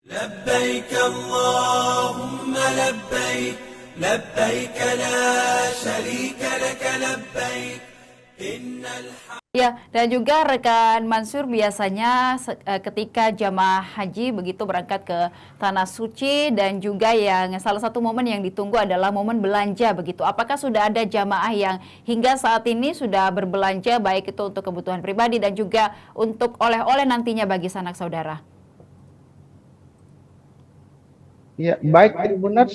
لبيك اللهم لبيك لبيك لا شريك لك لبيك إن الحمد. Ya, dan juga rekan Mansur biasanya ketika jamaah haji begitu berangkat ke Tanah Suci dan juga yang salah satu momen yang ditunggu adalah momen belanja begitu. Apakah sudah ada jamaah yang hingga saat ini sudah berbelanja baik itu untuk kebutuhan pribadi dan juga untuk oleh-oleh nantinya bagi sanak saudara? Ya, baik Tribuners,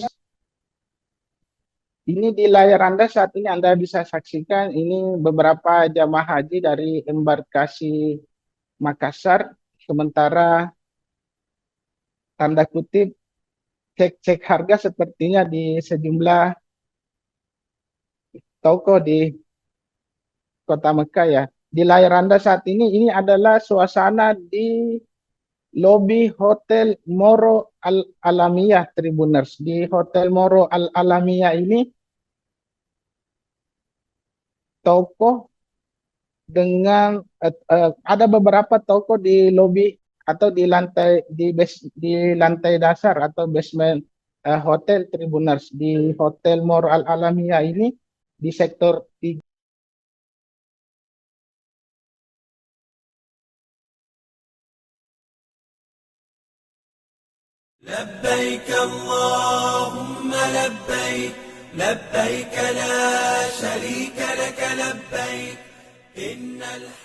ini di layar Anda saat ini Anda bisa saksikan ini beberapa jamaah haji dari embarkasi Makassar, sementara tanda kutip cek-cek harga sepertinya di sejumlah toko di Kota Mekah ya. Di layar Anda saat ini adalah suasana di lobi Hotel Moro Al Alamiyah Tribuners. Di Hotel Moro Al Alamiyah ini toko dengan ada beberapa toko di lobi atau di lantai dasar atau basement hotel Tribuners di Hotel Mor Al Alamiah ini di sektor 3. لبيك اللهم لبيك لبيك لا شريك لك لبيك إن الحمد